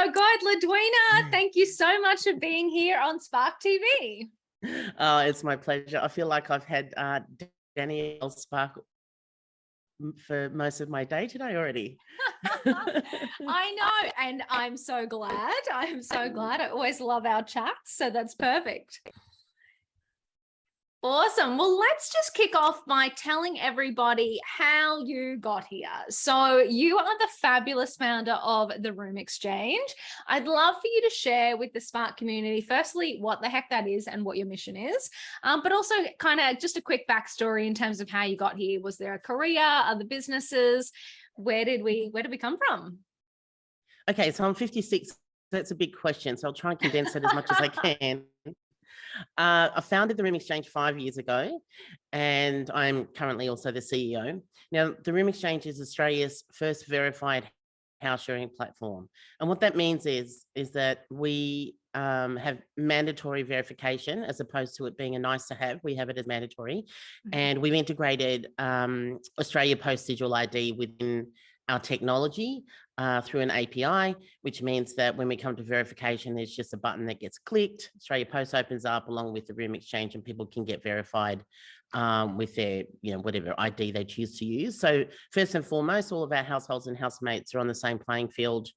so good. Ludwina, thank you so much for being here on Spark TV. Oh, it's my pleasure. I feel like I've had Danielle Spark for most of my day today already. I know, and I'm so glad. I'm so glad. I always love our chats, so that's perfect. Awesome. Well, let's just kick off by telling everybody how you got here. So you are the fabulous founder of the Room Exchange. I'd love for you to share with the Spark community, firstly, what the heck that is and what your mission is, but also kind of just a quick backstory in terms of how you got here. Was there a career, other businesses? Where did we come from? Okay, so I'm 56. That's a big question. So I'll try and condense it as much as I can. I founded the Room Exchange 5 years ago, and I'm currently also the CEO. Now, the Room Exchange is Australia's first verified house sharing platform. And what that means is that we have mandatory verification as opposed to it being a nice to have. We have it as mandatory. And we've integrated Australia Post Digital ID within our technology through an API, which means that when we come to verification, there's just a button that gets clicked. Australia Post opens up along with the Room Exchange, and people can get verified with their, whatever ID they choose to use. So first and foremost, all of our households and housemates are on the same playing field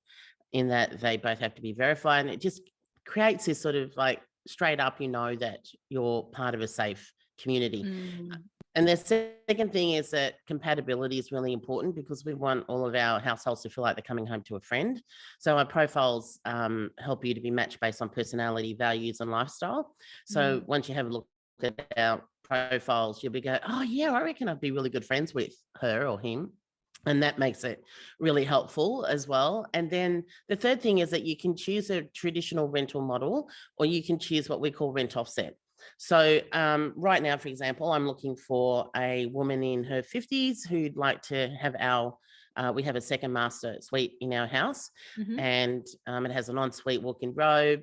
in that they both have to be verified. And it just creates this sort of like straight up, that you're part of a safe community. And the second thing is that compatibility is really important because we want all of our households to feel like they're coming home to a friend. So our profiles help you to be matched based on personality, values, and lifestyle. So once you have a look at our profiles, you'll be going, oh yeah, I reckon I'd be really good friends with her or him. And that makes it really helpful as well. And then the third thing is that you can choose a traditional rental model, or you can choose what we call rent offset. So right now, for example, I'm looking for a woman in her 50s who'd like to have we have a second master suite in our house, and it has an ensuite walk-in robe,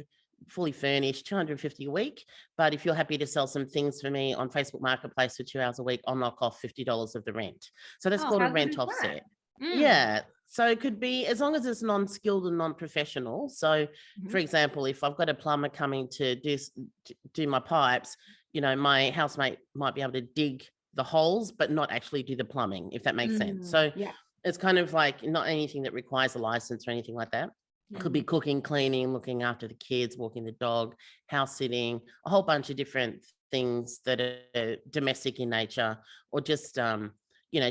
fully furnished, $250 a week. But if you're happy to sell some things for me on Facebook Marketplace for 2 hours a week, I'll knock off $50 of the rent. So that's called a rent offset. Yeah. So it could be, as long as it's non-skilled and non-professional. So for example, if I've got a plumber coming to do my pipes, my housemate might be able to dig the holes, but not actually do the plumbing, if that makes sense. So it's kind of like not anything that requires a license or anything like that. It could be cooking, cleaning, looking after the kids, walking the dog, house sitting, a whole bunch of different things that are domestic in nature, or just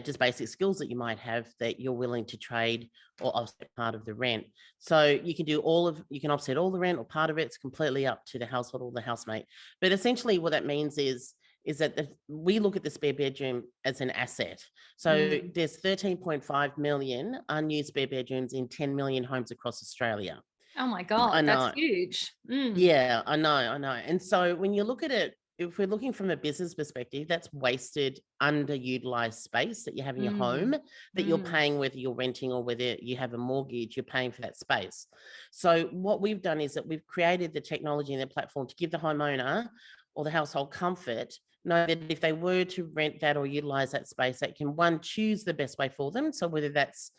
just basic skills that you might have that you're willing to trade or offset part of the rent. So you can do you can offset all the rent or part of it. It's completely up to the household or the housemate. But essentially what that means is that we look at the spare bedroom as an asset. So there's 13.5 million unused spare bedrooms in 10 million homes across Australia. Oh my God, that's huge. Yeah, I know. And so when you look at it, if we're looking from a business perspective, that's wasted, underutilized space that you have in your home that you're paying, whether you're renting or whether you have a mortgage, you're paying for that space. So what we've done is that we've created the technology and the platform to give the homeowner or the household comfort, know that if they were to rent that or utilize that space, they can, one, choose the best way for them. So whether that's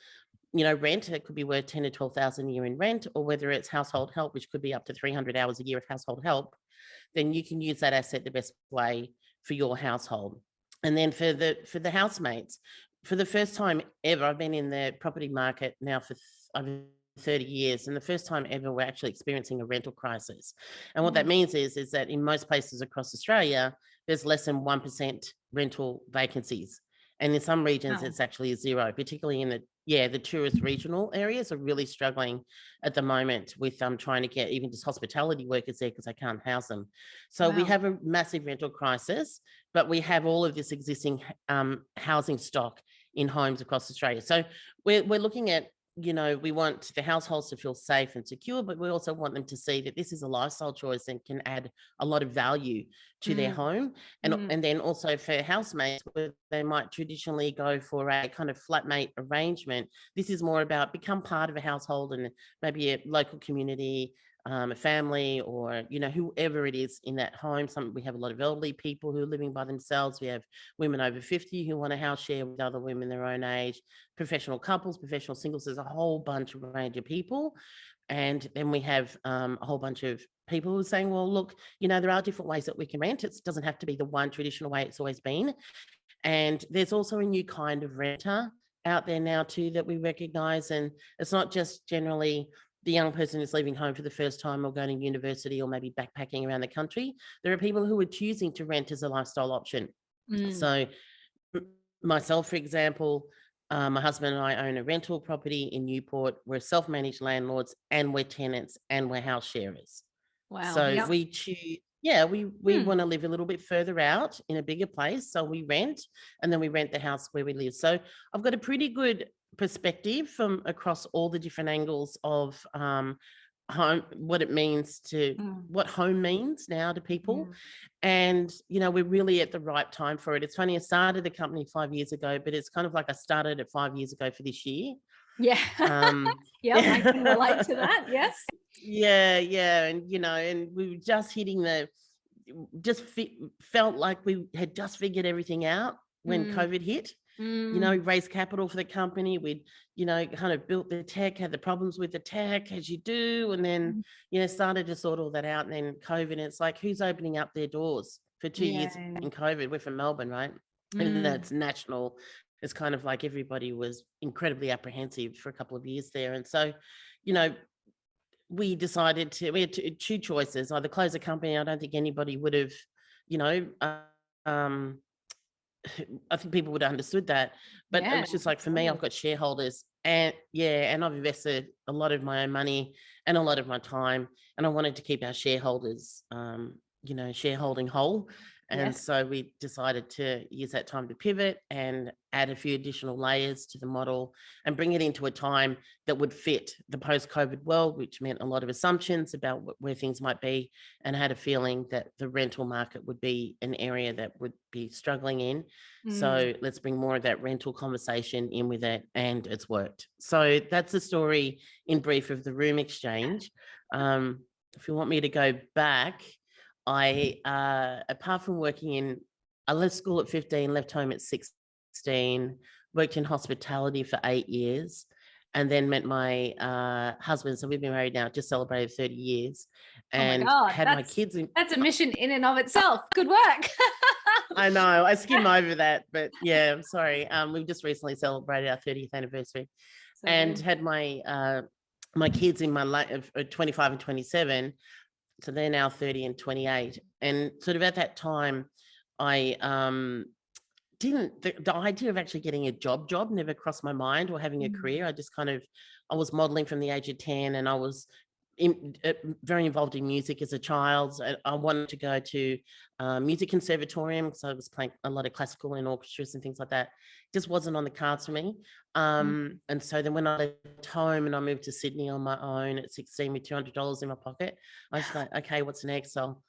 rent, it could be worth 10 to 12,000 a year in rent, or whether it's household help, which could be up to 300 hours a year of household help, then you can use that asset the best way for your household. And then for the housemates, for the first time ever, I've been in the property market now for over 30 years, and the first time ever we're actually experiencing a rental crisis. And what that means is that in most places across Australia, there's less than 1% rental vacancies. And in some regions, it's actually zero, particularly in the tourist regional areas are really struggling at the moment with trying to get even just hospitality workers there because they can't house them. So we have a massive rental crisis, but we have all of this existing housing stock in homes across Australia. So we're looking at, we want the households to feel safe and secure, but we also want them to see that this is a lifestyle choice and can add a lot of value to their home. And then also for housemates, where they might traditionally go for a kind of flatmate arrangement, this is more about become part of a household and maybe a local community, a family, or whoever it is in that home. We have a lot of elderly people who are living by themselves. We have women over 50 who want a house share with other women their own age, professional couples, professional singles. There's a whole bunch of range of people, And then we have a whole bunch of people who are saying, well, look, there are different ways that we can rent. It doesn't have to be the one traditional way it's always been. And there's also a new kind of renter out there now too that we recognise. And it's not just generally the young person who's leaving home for the first time or going to university or maybe backpacking around the country. There are people who are choosing to rent as a lifestyle option. So myself, for example, my husband and I own a rental property in Newport. We're self-managed landlords and we're tenants and we're house sharers. Wow. So we choose, we want to live a little bit further out in a bigger place. So we rent and then we rent the house where we live. So I've got a pretty good perspective from across all the different angles of home, what it means to what home means now to people. And we're really at the right time for it. It's funny, I started the company 5 years ago, but it's kind of like I started it 5 years ago for this year. Yeah. I can relate to that. Yes. Yeah. And and we were just hitting felt like we had just figured everything out when COVID hit. We raised capital for the company. We'd, kind of built the tech, had the problems with the tech as you do. And then, started to sort all that out. And then COVID, and it's like, who's opening up their doors for 2 years in COVID? We're from Melbourne, right? And that's national. It's kind of like everybody was incredibly apprehensive for a couple of years there. And so, we decided we had two choices, either close the company. I don't think anybody would have, I think people would have understood that, but it was just like, for me, I've got shareholders and I've invested a lot of my own money and a lot of my time, and I wanted to keep our shareholders, shareholding whole. And so we decided to use that time to pivot and add a few additional layers to the model and bring it into a time that would fit the post-COVID world, which meant a lot of assumptions about where things might be, and had a feeling that the rental market would be an area that would be struggling in. So let's bring more of that rental conversation in with it, and it's worked. So that's the story in brief of the Room Exchange. If you want me to go back, I, apart from I left school at 15, left home at 16, worked in hospitality for 8 years, and then met my husband. So we've been married now, just celebrated 30 years, and had my kids. That's a mission in and of itself. Good work. I know, I skim over that, but yeah, I'm sorry. We've just recently celebrated our 30th anniversary, and had my my kids in my 25 and 27. So they're now 30 and 28. And sort of at that time, I the idea of actually getting a job never crossed my mind, or having a career. I just I was modeling from the age of 10, and I was very involved in music as a child. I wanted to go to music conservatorium because I was playing a lot of classical and orchestras and things like that. It just wasn't on the cards for me. And so then when I left home and I moved to Sydney on my own at 16 with $200 in my pocket, I was like, okay, what's next? I'll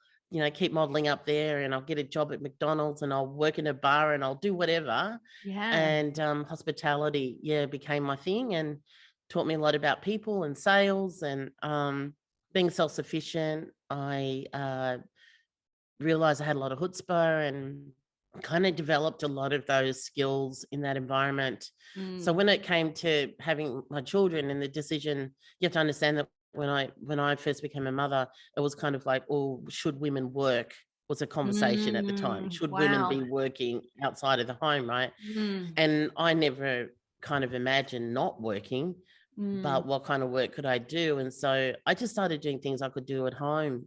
keep modeling up there, and I'll get a job at McDonald's, and I'll work in a bar, and I'll do whatever. And hospitality became my thing, and taught me a lot about people and sales and being self-sufficient. I realized I had a lot of chutzpah and kind of developed a lot of those skills in that environment. So when it came to having my children and the decision, you have to understand that when I first became a mother, it was kind of like, oh, should women work? Was a conversation at the time. Should women be working outside of the home, right? And I never kind of imagined not working, but what kind of work could I do? And so I just started doing things I could do at home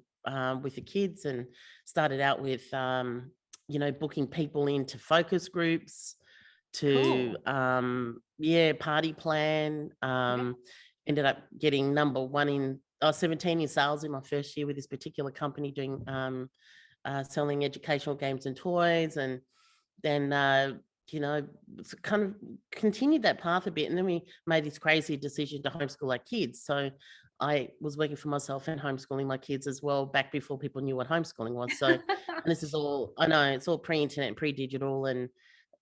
with the kids, and started out with booking people into focus groups, to party plan. Ended up getting number one I was 17 in sales in my first year with this particular company, doing selling educational games and toys. And then kind of continued that path a bit. And then we made this crazy decision to homeschool our kids. So I was working for myself and homeschooling my kids as well, back before people knew what homeschooling was. So, and this is all, I know it's all pre-internet and pre-digital. And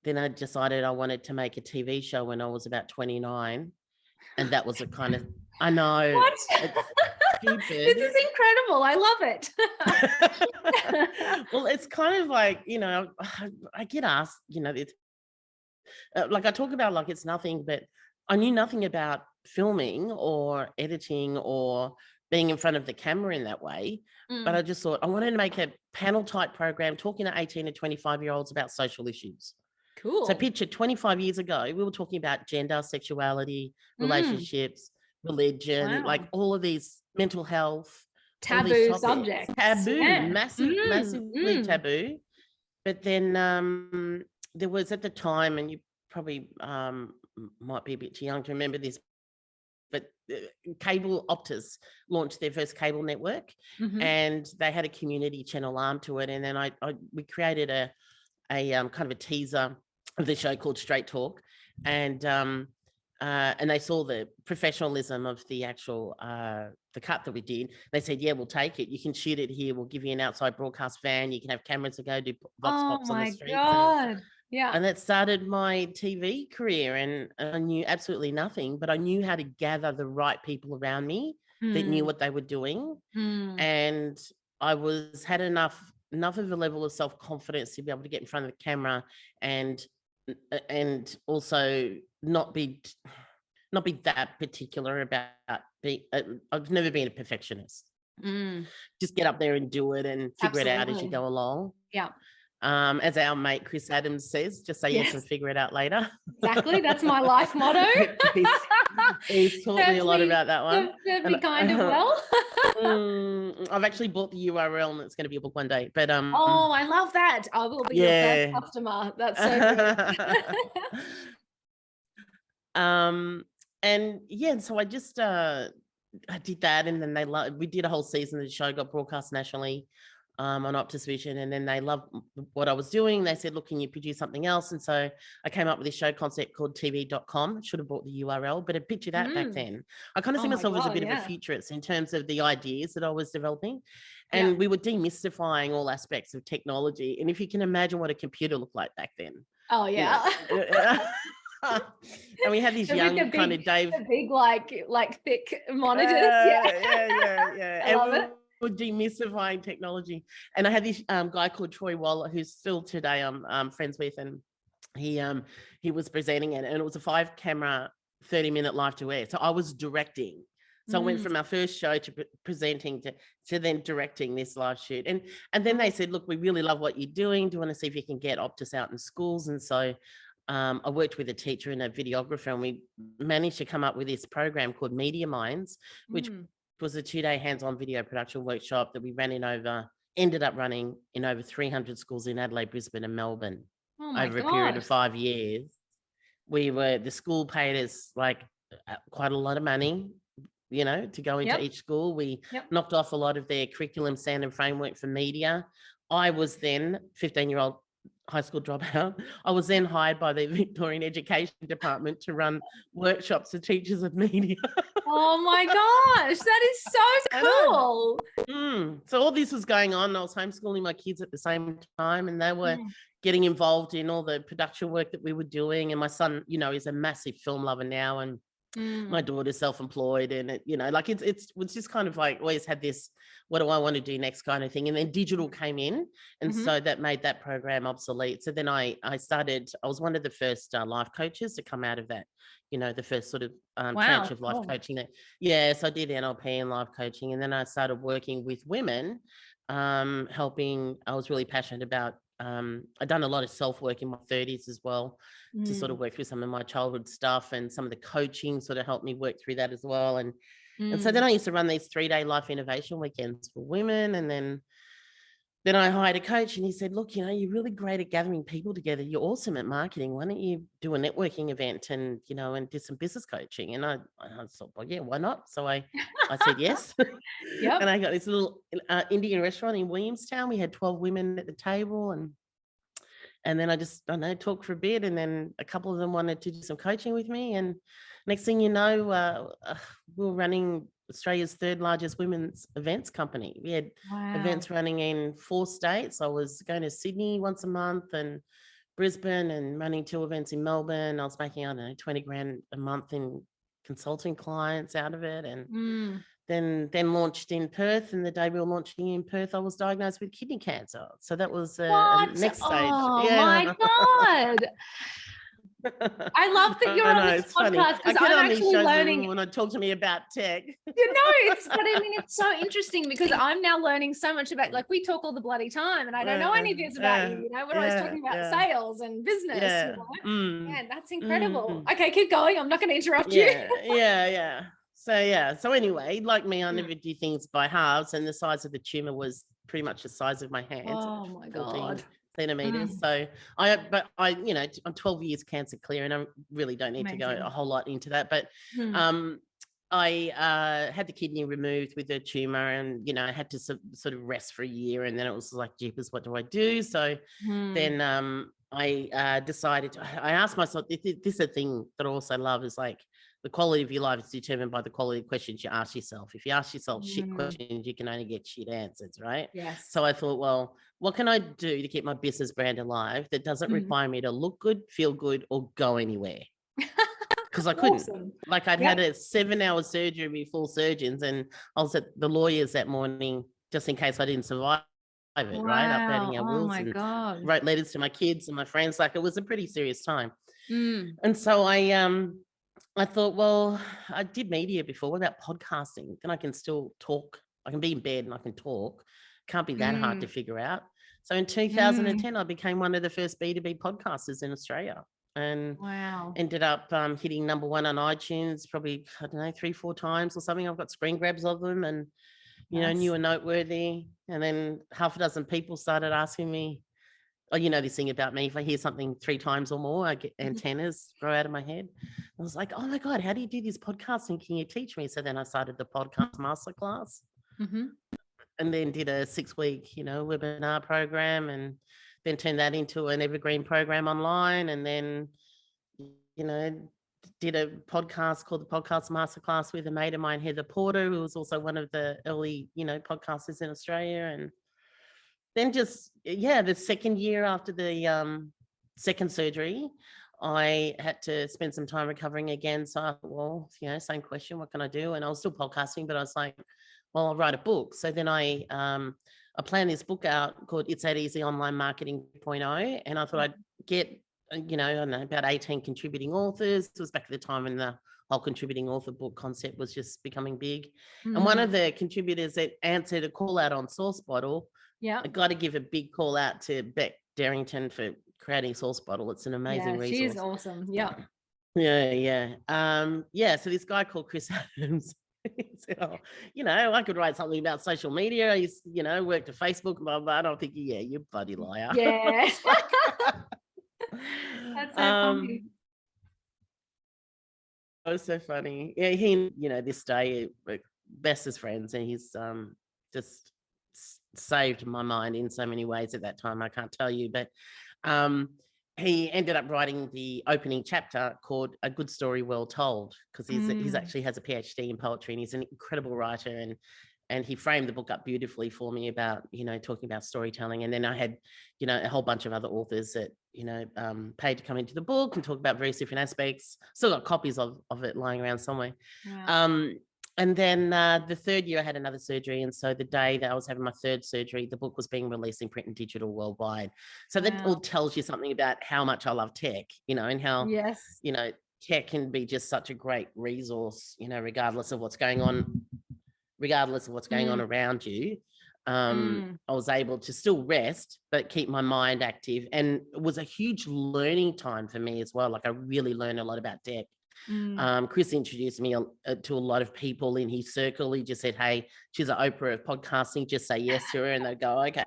then I decided I wanted to make a TV show when I was about 29. And that was a kind of, I know. What? Stupid. This is incredible. I love it. Well, it's kind of like, I get asked, it's like I talk about like it's nothing, but I knew nothing about filming or editing or being in front of the camera in that way. But I just thought I wanted to make a panel type program talking to 18 to 25-year-olds about social issues. Cool. So picture 25 years ago, we were talking about gender, sexuality, relationships, religion, like all of these, mental health, taboo subjects. Taboo, massively taboo. But then there was at the time, and you probably might be a bit too young to remember this, but cable Optus launched their first cable network, and they had a community channel arm to it. And then we created a kind of a teaser of the show called Straight Talk, and they saw the professionalism of the actual the cut that we did. They said, "Yeah, we'll take it. You can shoot it here. We'll give you an outside broadcast van. You can have cameras to go do vox pops on the streets." God. Yeah. And that started my TV career, and I knew absolutely nothing, but I knew how to gather the right people around me that knew what they were doing. And I had enough of a level of self-confidence to be able to get in front of the camera and also not be that particular about being, I've never been a perfectionist. Just get up there and do it and figure it out as you go along. Yeah. As our mate Chris Adams says, just say yes and figure it out later. Exactly. That's my life motto. he's taught me a lot about that one. Served me kind of well. I've actually bought the URL and it's going to be a book one day. But oh, I love that. I will be your first customer. That's so good. And yeah, so I just I did that, and then we did a whole season. The show got broadcast nationally on Optus Vision, and then they loved what I was doing. They said, "Look, can you produce something else?" And so I came up with this show concept called TV.com. Should have bought the URL, but I pictured that back then. I kind of see myself as a bit of a futurist in terms of the ideas that I was developing, and we were demystifying all aspects of technology. And if you can imagine what a computer looked like back then. Oh yeah. You know, and we had these young kind of Dave, big like thick monitors. Yeah. I love it. We're demystifying technology. And I had this guy called Troy Waller, who's still today I'm friends with, and he was presenting it, and it was a 5-camera 30-minute live to air. So I was directing. So I went from our first show to presenting to then directing this live shoot. And then they said, "Look, we really love what you're doing. Do you want to see if you can get Optus out in schools?" And so I worked with a teacher and a videographer, and we managed to come up with this program called Media Minds, which was a 2-day hands-on video production workshop that we ended up running in over 300 schools in Adelaide, Brisbane and Melbourne over a period of 5 years. The school paid us like quite a lot of money, you know, to go into each school. We knocked off a lot of their curriculum standard framework for media. I was then 15-year-old high school dropout. I was then hired by the Victorian Education Department to run workshops for teachers of media. Oh my gosh, that is so cool. So all this was going on. I was homeschooling my kids at the same time, and they were getting involved in all the production work that we were doing. And my son, you know, is a massive film lover now, and my daughter's self-employed, and it was just kind of like always had this, what do I want to do next kind of thing. And then digital came in, and so that made that program obsolete. So then I was one of the first life coaches to come out of that, you know, the first sort of tranche of life coaching. So I did NLP and life coaching, and then I started working with women, helping. I was really passionate about I'd done a lot of self-work in my 30s as well, to sort of work through some of my childhood stuff, and some of the coaching sort of helped me work through that as well. And so then I used to run these 3-day life innovation weekends for women. And then I hired a coach, and he said, "Look, you know, you're really great at gathering people together. You're awesome at marketing. Why don't you do a networking event and, you know, and do some business coaching?" And I thought, well, yeah, why not? So I said yes. And I got this little Indian restaurant in Williamstown. We had 12 women at the table, and then I talked for a bit, and then a couple of them wanted to do some coaching with me. And next thing you know, we were running Australia's 3rd largest women's events company. We had events running in 4 states. I was going to Sydney once a month and Brisbane, and running 2 events in Melbourne. I was making, I don't know, 20 grand a month in consulting clients out of it. And then launched in Perth. And the day we were launching in Perth, I was diagnosed with kidney cancer. So that was next stage. Oh my God. I love that you're I on know, this it's funny. podcast I because get I'm on these actually shows learning. when I talk to me about tech. But I mean, it's so interesting because I'm now learning so much about, like, we talk all the bloody time and I don't know any of this about you, we're always talking about sales and business, Man, that's incredible. Okay, keep going. I'm not going to interrupt you. So anyway, like me, I never do things by halves, and the size of the tumor was pretty much the size of my hand. Oh my 14 God. centimeters. So I'm 12 years cancer clear, and I really don't need to go a whole lot into that. But I had the kidney removed with the tumor, and I had to sort of rest for a year, and then it was like, jeepers, what do I do? So then I decided, I asked myself, this is a thing that I also love, is like, the quality of your life is determined by the quality of questions you ask yourself. If you ask yourself shit questions, you can only get shit answers, right? Yes. So I thought, well, what can I do to keep my business brand alive that doesn't require me to look good, feel good, or go anywhere? Because I couldn't. Awesome. Like, I'd had a 7-hour surgery before surgeons, and I was at the lawyers that morning just in case I didn't survive it, right? Updating our wills and wrote letters to my kids and my friends. Like, it was a pretty serious time. And so I thought, well, I did media before. What about podcasting? Then I can still talk. I can be in bed and I can talk. Can't be that hard to figure out. So in 2010, I became one of the first B2B podcasters in Australia, and ended up hitting number 1 on iTunes, probably, I don't know, 3-4 times or something. I've got screen grabs of them, and, new and noteworthy. And then half a dozen people started asking me, oh, this thing about me, if I hear something 3 times or more, I get antennas grow out of my head. I was like, oh my God, how do you do this podcasting? Can you teach me? So then I started the podcast masterclass, and then did a 6-week, webinar program, and then turned that into an evergreen program online. And then, did a podcast called the Podcast Masterclass with a mate of mine, Heather Porter, who was also one of the early, podcasters in Australia. And then just, the second year after the second surgery, I had to spend some time recovering again. So I thought, well, same question, what can I do? And I was still podcasting, but I was like, well, I'll write a book. So then I planned this book out called It's That Easy Online Marketing 2.0. And I thought I'd get, I don't know, about 18 contributing authors. It was back at the time when the whole contributing author book concept was just becoming big. And one of the contributors that answered a call out on Source Bottle, I got to give a big call out to Beck Darrington for creating Source Bottle. It's an amazing resource. She's awesome. Yeah. So this guy called Chris Adams, he said, oh, I could write something about social media. He's, worked at Facebook, blah, blah. And I'm thinking, yeah, you bloody liar. Yeah. That's so funny. It was so funny. Yeah, he, this day, best as friends, and he's just saved my mind in so many ways at that time. I can't tell you, but he ended up writing the opening chapter called A Good Story Well Told, because he's actually has a PhD in poetry, and he's an incredible writer, and he framed the book up beautifully for me about, talking about storytelling. And then I had, a whole bunch of other authors that, paid to come into the book and talk about various different aspects. Still got copies of it lying around somewhere. Wow. And then the third year I had another surgery. And so the day that I was having my third surgery, the book was being released in print and digital worldwide. So that all tells you something about how much I love tech, and how, tech can be just such a great resource, regardless of what's going on around you. I was able to still rest, but keep my mind active. And it was a huge learning time for me as well. Like, I really learned a lot about tech. Chris introduced me to a lot of people in his circle. He just said, hey, she's an Oprah of podcasting, just say yes to her. And they'd go, okay.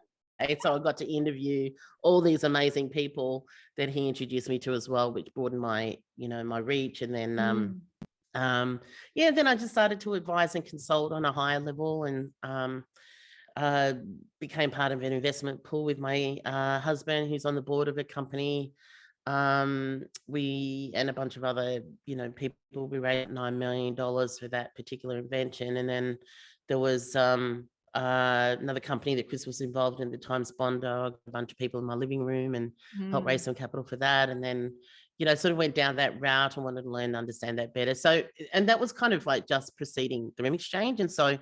So I got to interview all these amazing people that he introduced me to as well, which broadened my, my reach. And then, then I just started to advise and consult on a higher level, and became part of an investment pool with my husband, who's on the board of a company. We and a bunch of other, people, we raised $9 million for that particular invention. And then there was another company that Chris was involved in, the Times Bondo. I got a bunch of people in my living room and helped raise some capital for that. And then, sort of went down that route and wanted to learn and understand that better. So, and that was kind of like just preceding the Room Exchange. And so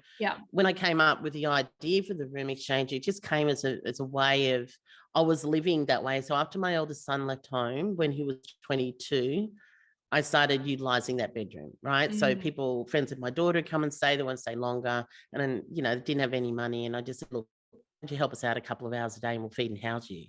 when I came up with the idea for the Room Exchange, it just came as a way of, I was living that way. So after my eldest son left home when he was 22, I started utilizing that bedroom, right? So friends of my daughter come and stay, they want to stay longer. And then, they didn't have any money. And I just said, look, would you help us out a couple of hours a day and we'll feed and house you?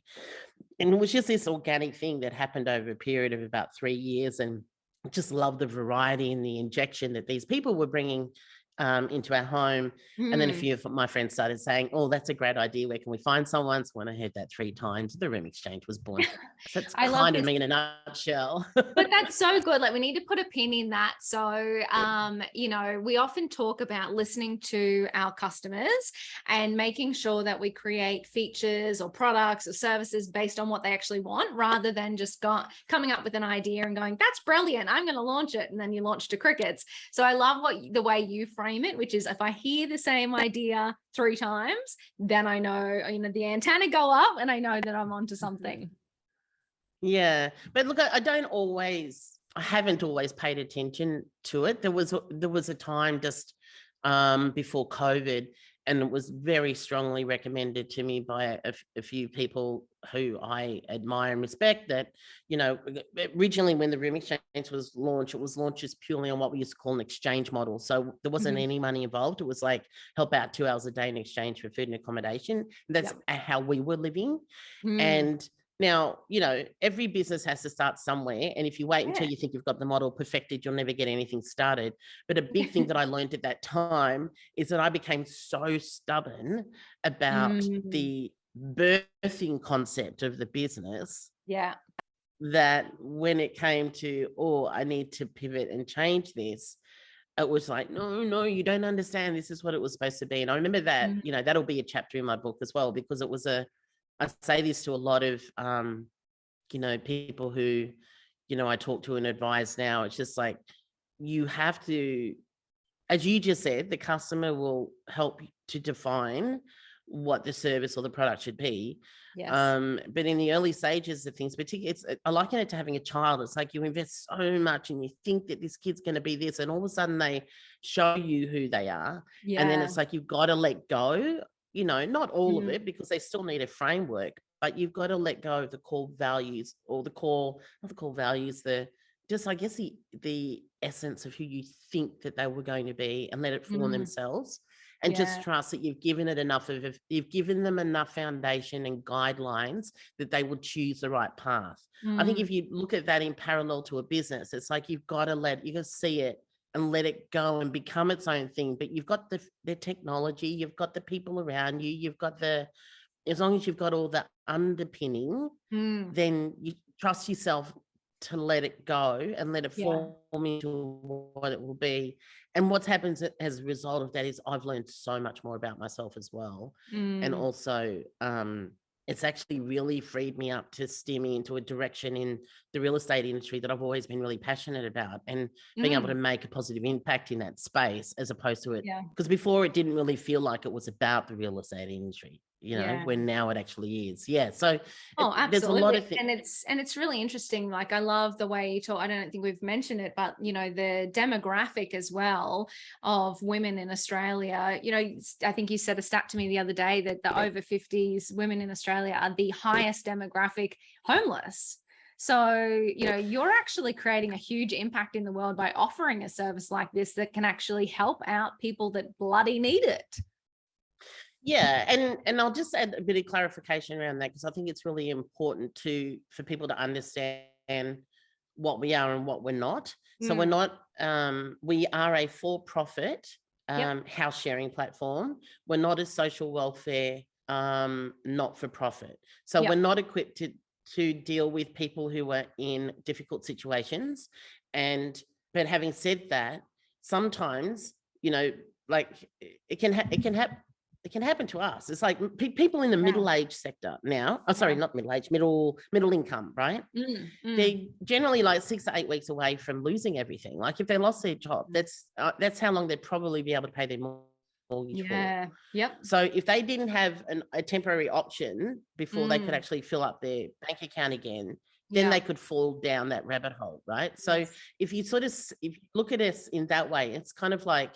And it was just this organic thing that happened over a period of about 3 years. And I just love the variety and the injection that these people were bringing into our home. And then a few of my friends started saying, oh, that's a great idea. Where can we find someone? So when I heard that 3 times, the Room Exchange was born. So that's kind of me in a nutshell. But that's so good. Like, we need to put a pin in that. So, we often talk about listening to our customers and making sure that we create features or products or services based on what they actually want, rather than just coming up with an idea and going, that's brilliant, I'm going to launch it. And then you launch to crickets. So I love the way you frame it, which is, if I hear the same idea 3 times, then I know, the antenna go up and I know that I'm onto something. Yeah. But look, I haven't always paid attention to it. There was a time just before COVID, and it was very strongly recommended to me by a few people who I admire and respect, that, originally when the Room Exchange was launched, it was launched just purely on what we used to call an exchange model. So there wasn't any money involved. It was like help out 2 hours a day in exchange for food and accommodation. That's how we were living. And now, every business has to start somewhere. And if you wait until you think you've got the model perfected, you'll never get anything started. But a big thing that I learned at that time is that I became so stubborn about the birthing concept of the business. That when it came to, I need to pivot and change this, it was like, no, you don't understand. This is what it was supposed to be. And I remember that, that'll be a chapter in my book as well, because it was I say this to a lot of, people who, I talk to and advise now. It's just like, you have to, as you just said, the customer will help to define what the service or the product should be. But in the early stages of things, particularly, I liken it to having a child. It's like you invest so much and you think that this kid's going to be this, and all of a sudden they show you who they are. And then it's like, you've got to let go. Not all of it, because they still need a framework, but you've got to let go of the core values, or not the core values, I guess the essence of who you think that they were going to be, and let it form themselves, and just trust that you've given them enough foundation and guidelines that they will choose the right path. I think if you look at that in parallel to a business, it's like, you've got to see it and let it go and become its own thing. But you've got the technology, you've got the people around you, you've got as long as you've got all the underpinning, then you trust yourself to let it go and let it form into what it will be. And what's happened as a result of that is I've learned so much more about myself as well. And also, it's actually really freed me up to steer me into a direction in the real estate industry that I've always been really passionate about, and being able to make a positive impact in that space, as opposed to it. Because before, it didn't really feel like it was about the real estate industry, when now it actually is. So absolutely. there's a lot of things. And it's really interesting. Like, I love the way you talk. I don't think we've mentioned it, but the demographic as well of women in Australia. I think you said a stat to me the other day that the over 50s women in Australia are the highest demographic homeless. So, you're actually creating a huge impact in the world by offering a service like this that can actually help out people that bloody need it. And I'll just add a bit of clarification around that, because I think it's really important for people to understand what we are and what we're not. So we're not, we are a for-profit house sharing platform. We're not a social welfare not-for-profit. So we're not equipped to deal with people who are in difficult situations. But having said that, sometimes, like it can happen to us. It's like people in the middle-aged sector now. Not middle-aged, middle income, right? They're generally like 6 to 8 weeks away from losing everything. Like, if they lost their job, that's how long they'd probably be able to pay their mortgage for. Yeah. Yep. So if they didn't have a temporary option before they could Mm. actually fill up their bank account again, then Yeah. they could fall down that rabbit hole, right? So Yes. if you look at us in that way, it's kind of like,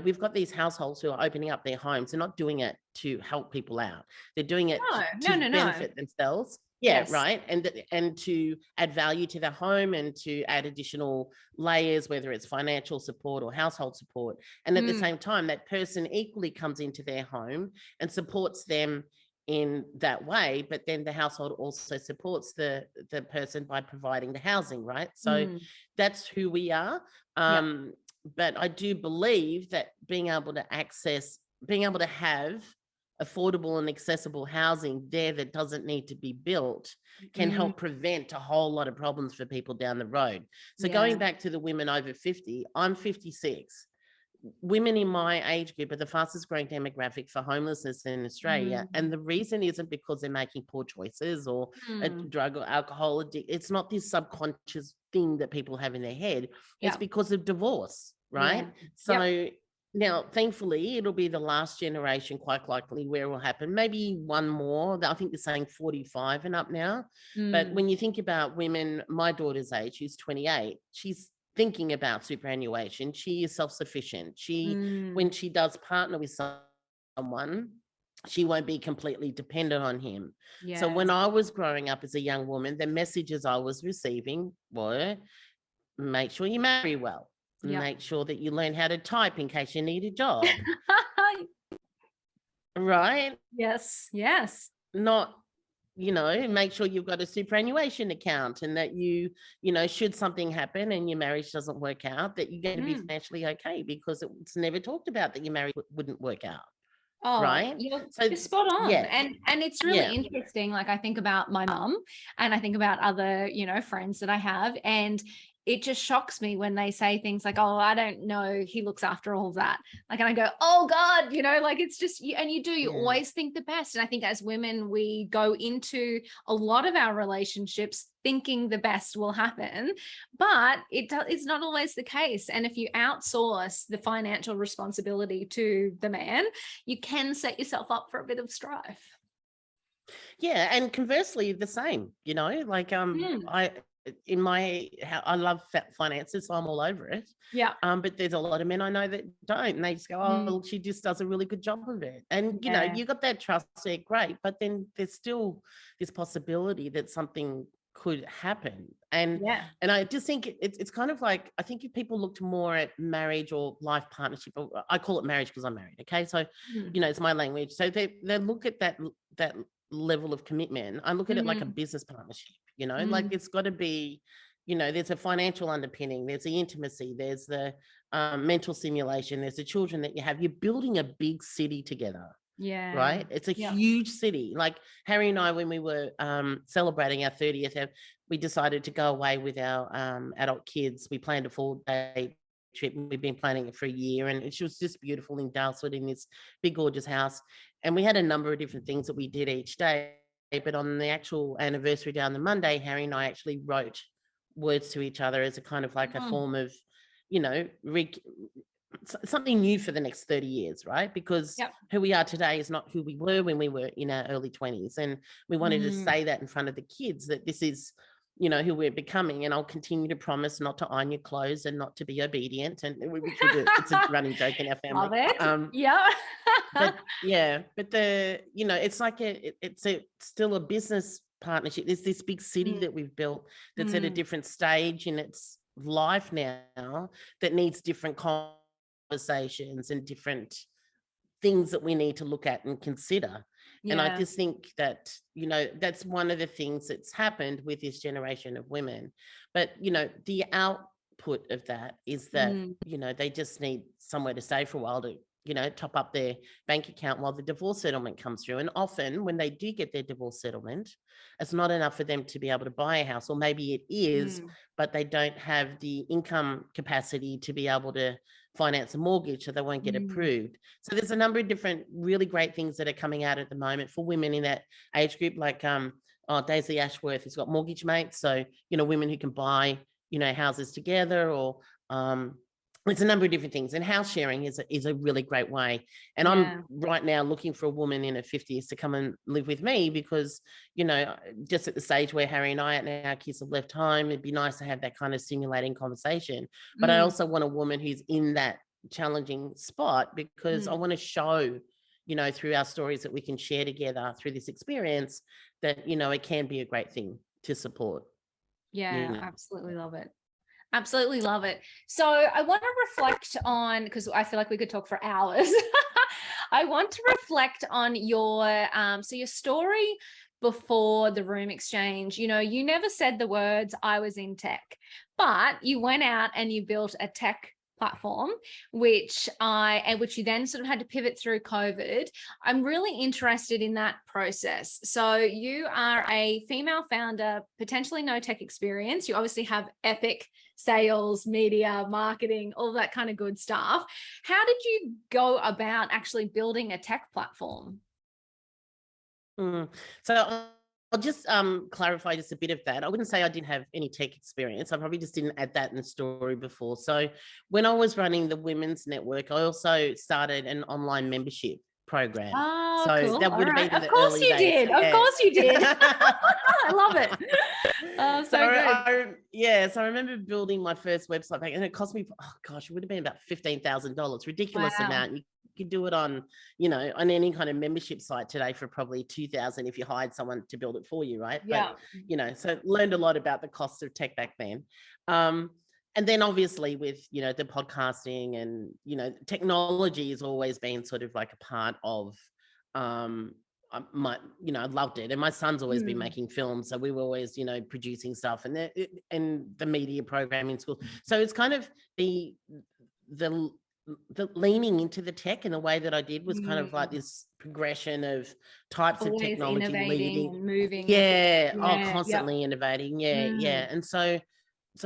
we've got these households who are opening up their homes. They're not doing it to help people out. They're doing it to No. benefit themselves. Yeah, Yes. right. And to add value to their home and to add additional layers, whether it's financial support or household support. And at the same time, that person equally comes into their home and supports them in that way, but then the household also supports the person by providing the housing, right? So that's who we are. But I do believe that being able to have affordable and accessible housing there that doesn't need to be built can help prevent a whole lot of problems for people down the road. So going back to the women over 50, I'm 56. Women in my age group are the fastest growing demographic for homelessness in Australia. And the reason isn't because they're making poor choices or a drug or alcohol addict. It's not this subconscious thing that people have in their head. It's because of divorce, right? So now, thankfully, it'll be the last generation, quite likely, where it will happen. Maybe one more. I think they're saying 45 and up now. But when you think about women, my daughter's age, who's 28, she's thinking about superannuation. She is self-sufficient. When she does partner with someone, she won't be completely dependent on him. So when I was growing up as a young woman, the messages I was receiving were, make sure you marry well. Make sure that you learn how to type in case you need a job. Right? Yes. Not, make sure you've got a superannuation account and that should something happen and your marriage doesn't work out, that you're going to be financially okay, because it's never talked about that your marriage wouldn't work out. Oh, right? you're spot on. And it's really interesting. Like, I think about my mum and I think about other, friends that I have, and it just shocks me when they say things like, oh, I don't know, he looks after all of that. Like, and I go, oh God, like, it's just, and you always think the best. And I think as women, we go into a lot of our relationships thinking the best will happen, but it's not always the case. And if you outsource the financial responsibility to the man, you can set yourself up for a bit of strife. Yeah, and conversely, the same. I love finances, so I'm all over it. Yeah. But there's a lot of men I know that don't, and they just go, oh, she just does a really good job of it. And you got that trust there, great, but then there's still this possibility that something could happen. And I just think it's kind of like, I think if people looked more at marriage or life partnership, or I call it marriage because I'm married, okay? So it's my language. So they look at that level of commitment. I look at it like a business partnership, like it's got to be, there's a financial underpinning, there's the intimacy, there's the mental stimulation, there's the children that you have. You're building a big city together. Right? It's a huge city. Like Harry and I, when we were celebrating our 30th, we decided to go away with our adult kids. We planned a 4-day trip, and we've been planning it for a year, and it was just beautiful in Dalesford, in this big gorgeous house. And we had a number of different things that we did each day, but on the actual anniversary down the Monday, Harry and I actually wrote words to each other as a kind of like a form of something new for the next 30 years, right? Because who we are today is not who we were when we were in our early 20s. And we wanted to say that in front of the kids, that this is who we're becoming. And I'll continue to promise not to iron your clothes and not to be obedient. And it's a running joke in our family. Love it. But it's like it's still a business partnership. There's this big city that we've built that's at a different stage in its life now, that needs different conversations and different things that we need to look at and consider. And I just think that, that's one of the things that's happened with this generation of women. But, the output of that is that, they just need somewhere to stay for a while to, top up their bank account while the divorce settlement comes through. And often when they do get their divorce settlement, it's not enough for them to be able to buy a house, or maybe it is, but they don't have the income capacity to be able to finance a mortgage, so they won't get approved. So there's a number of different really great things that are coming out at the moment for women in that age group, like Daisy Ashworth has got Mortgage Mates, so women who can buy houses together, or it's a number of different things, and house sharing is a really great way. And Yeah. I'm right now looking for a woman in her 50s to come and live with me because, you know, just at the stage where Harry and I and our kids have left home, it'd be nice to have that kind of stimulating conversation. But I also want a woman who's in that challenging spot because I want to show, you know, through our stories that we can share together through this experience that, you know, it can be a great thing to support. Yeah, You know. absolutely love it. Absolutely love it. So I want to reflect on, because I feel like we could talk for hours. I want to reflect on your so your story before the room exchange. You know, you never said the words "I was in tech," but you went out and you built a tech platform, which you then sort of had to pivot through COVID. I'm really interested in that process. So you are a female founder, potentially no tech experience. You obviously have epic sales, media, marketing, all that kind of good stuff. How did you go about actually building a tech platform? So I'll just clarify just a bit of that. I wouldn't say I didn't have any tech experience. I probably just didn't add that in the story before. So when I was running the Women's Network, I also started an online membership program. Oh, so cool. that would have been in Of the course early you days. did. Of course you did. I love it. Oh, so good. So I remember building my first website back, and it cost me, oh gosh, it would have been about $15,000, ridiculous Wow. amount. You could do it on, you know, on any kind of membership site today for probably $2,000 if you hired someone to build it for you, right? Yeah. But, you know, so learned a lot about the cost of tech back then. And then obviously with, you know, the podcasting and, you know, technology has always been sort of like a part of you know, I loved it. And my son's always been making films. So we were always, you know, producing stuff and the media program in school. So it's kind of the leaning into the tech in the way that I did was kind of like this progression of types Always of technology innovating leading. and moving. Constantly innovating. Yeah. And so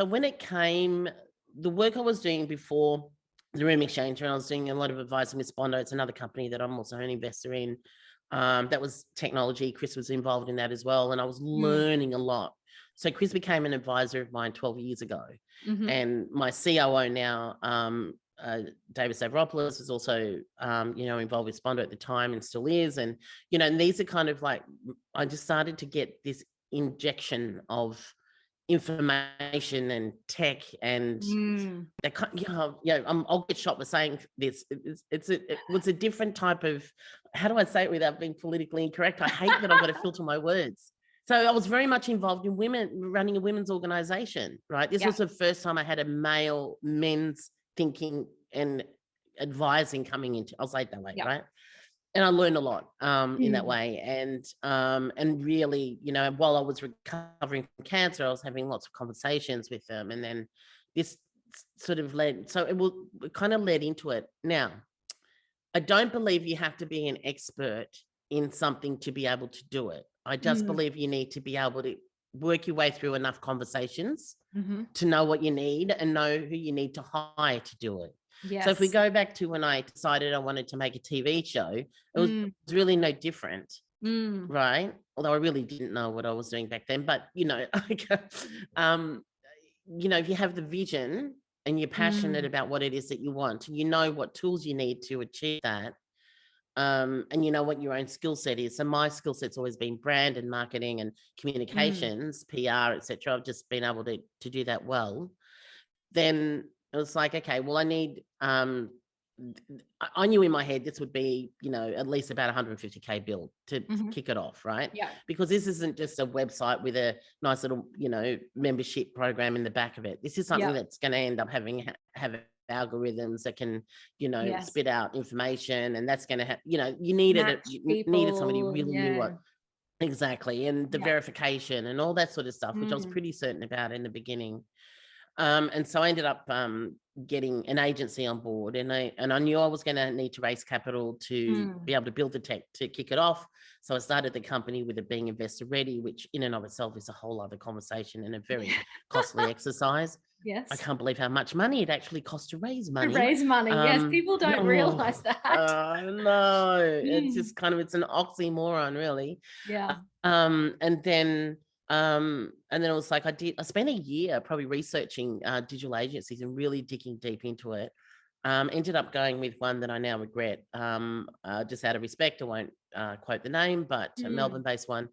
when it came, the work I was doing before the Room Exchange, when I was doing a lot of advising with Spondo, it's another company that I'm also an investor in. That was technology. Chris was involved in that as well. And I was learning a lot. So Chris became an advisor of mine 12 years ago. And my COO now, David Stavropoulos, is also, you know, involved with Spondo at the time and still is. And, you know, and these are kind of like, I just started to get this injection of information and tech and that kind, I'll get shot for saying this. It was a different type of, how do I say it without being politically incorrect? I hate that I've got to filter my words. So I was very much involved in running a women's organization, right? This was the first time I had a men's thinking and advising coming into, I'll say it that way, right? And I learned a lot in that way. And really, you know, while I was recovering from cancer, I was having lots of conversations with them. And then this sort of it kind of led into it. Now, I don't believe you have to be an expert in something to be able to do it. I just believe you need to be able to work your way through enough conversations to know what you need and know who you need to hire to do it. Yes. So if we go back to when I decided I wanted to make a TV show, it was really no different, right? Although I really didn't know what I was doing back then. But, you know, you know, if you have the vision and you're passionate about what it is that you want, you know what tools you need to achieve that. And you know what your own skill set is. So my skill set's always been brand and marketing and communications, PR, etc. I've just been able to do that well. Then it was like, okay, well, I need, I knew in my head this would be, you know, at least about 150K build to kick it off, right? Yeah. Because this isn't just a website with a nice little, you know, membership program in the back of it. This is something that's going to end up have algorithms that can, you know, spit out information, and that's going to have, you know, you needed somebody who really knew what. Exactly. And the verification and all that sort of stuff, which I was pretty certain about in the beginning. And so I ended up getting an agency on board, and I knew I was going to need to raise capital to be able to build the tech to kick it off. So I started the company with it being investor ready, which in and of itself is a whole other conversation and a very costly exercise. Yes. I can't believe how much money it actually costs to raise money. Yes, people don't realize that. No, it's just kind of, it's an oxymoron, really. Yeah. And then And then it was like I spent a year probably researching digital agencies and really digging deep into it. Ended up going with one that I now regret, just out of respect. I won't quote the name, but a Melbourne-based one.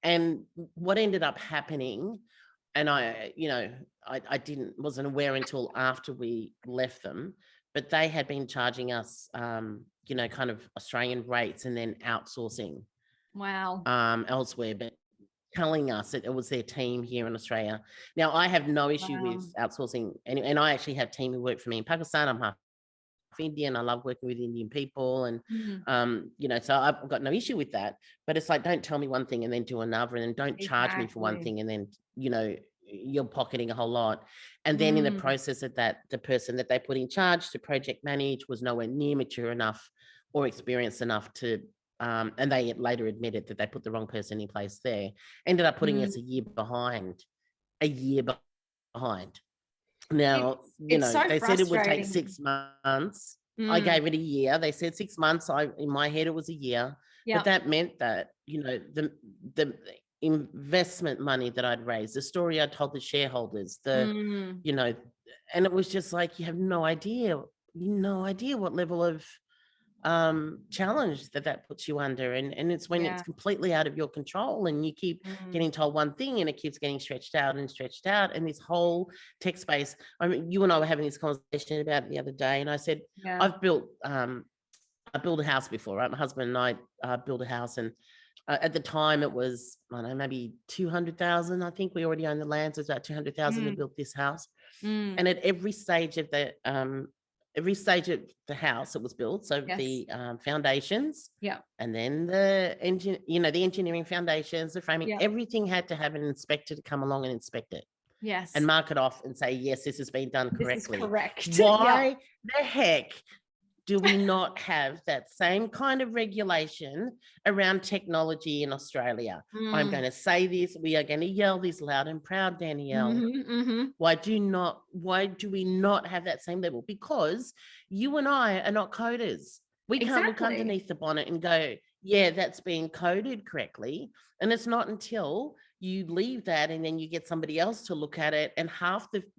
And what ended up happening, and I wasn't aware until after we left them, but they had been charging us, kind of Australian rates and then outsourcing Wow. elsewhere, but telling us that it was their team here in Australia. Now, I have no issue with outsourcing, and I actually have team who work for me in Pakistan. I'm half Indian. I love working with Indian people, and so I've got no issue with that. But it's like, don't tell me one thing and then do another, and then don't charge me for one thing and then you're pocketing a whole lot. And then in the process of that, the person that they put in charge to project manage was nowhere near mature enough or experienced enough to. And they later admitted that they put the wrong person in place there. Ended up putting us a year behind. Now, so they said it would take frustrating. 6 months. I gave it a year. They said 6 months. In my head, it was a year. But that meant that, the investment money that I'd raised, the story I told the shareholders, and it was just like, you have no idea what level of challenge that puts you under, and it's when it's completely out of your control, and you keep getting told one thing and it keeps getting stretched out, and this whole tech space. I mean, you and I were having this conversation about it the other day, and I said, I built a house before, right? My husband and I built a house, and at the time it was, I don't know, maybe 200,000. I think we already own the land, so it's about 200,000 to build this house. And at every stage of the house that was built, so the foundations, and then the engineering foundations, the framing, everything had to have an inspector to come along and inspect it, and mark it off and say, yes, this has been done correctly. This is correct. Why the heck do we not have that same kind of regulation around technology in Australia? I'm going to say this, we are going to yell this loud and proud, Danielle. Why do we not have that same level? Because you and I are not coders. We can't look underneath the bonnet and go, yeah, that's being coded correctly. And it's not until you leave that and then you get somebody else to look at it. And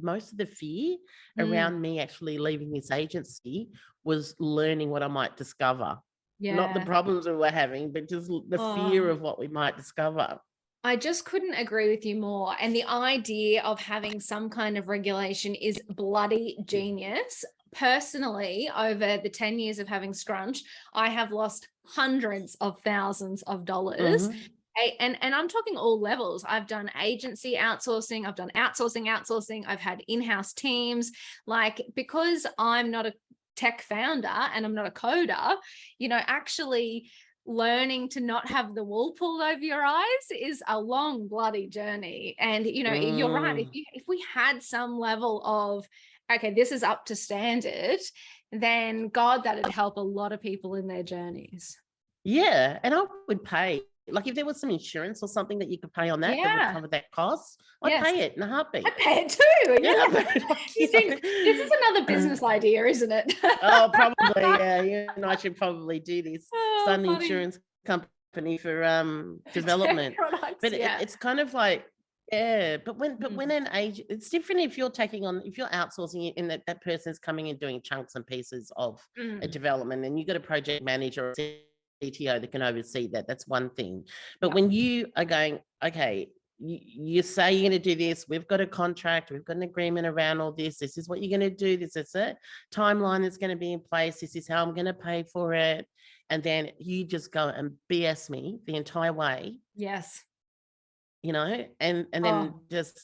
most of the fear around me actually leaving this agency was learning what I might discover. Not the problems we were having, but just the fear of what we might discover. I just couldn't agree with you more. And the idea of having some kind of regulation is bloody genius. Personally, over the 10 years of having Scrunch, I have lost hundreds of thousands of dollars. And I'm talking all levels. I've done agency outsourcing. I've done outsourcing. I've had in-house teams. Because I'm not a tech founder and I'm not a coder, actually learning to not have the wool pulled over your eyes is a long bloody journey. And you're right, if we had some level of, okay, this is up to standard, then God, that'd help a lot of people in their journeys. And I would pay, if there was some insurance or something that you could pay on that that would cover that cost, I'd pay it in a heartbeat. I'd pay it too. You think this is another business idea, isn't it? Oh, probably. Yeah, I should probably do this. Start an insurance company for development. But it's kind of like, but when an agent, it's different if you're outsourcing it and that person's coming and doing chunks and pieces of a development, and you've got a project manager or CTO that can oversee that. That's one thing. But when you are going, okay, you say you're going to do this, we've got a contract, we've got an agreement around all this is what you're going to do, this is a timeline that's going to be in place, this is how I'm going to pay for it, and then you just go and BS me the entire way. And then just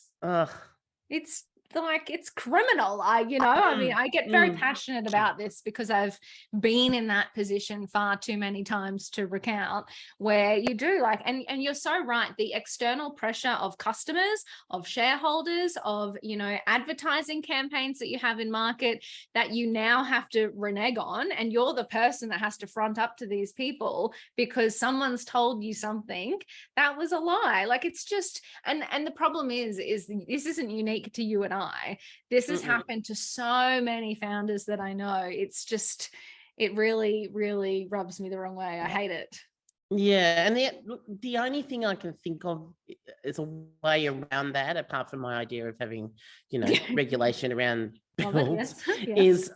it's criminal. I get very passionate about this because I've been in that position far too many times to recount, where you do and you're so right. The external pressure of customers, of shareholders, of, advertising campaigns that you have in market that you now have to renege on. And you're the person that has to front up to these people because someone's told you something that was a lie. It's just, and the problem is this isn't unique to you and this has happened to so many founders that I know. It's just, it really, really rubs me the wrong way. I hate it. And the only thing I can think of there's a way around that, apart from my idea of having, regulation around builds, yes.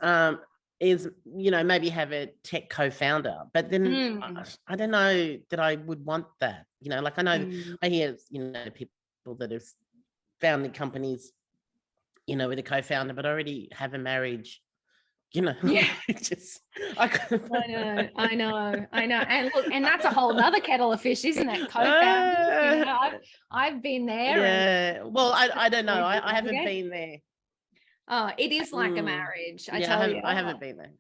is maybe have a tech co-founder. But then I don't know that I would want that. Like I know I hear people that have founded companies, with a co-founder, but already have a marriage. Yeah. Just I know. And look, and that's a whole nother kettle of fish, isn't it? Co-founders, I've been there. Yeah. Well, I don't know. I haven't been there. Oh, it is like a marriage. I haven't been there.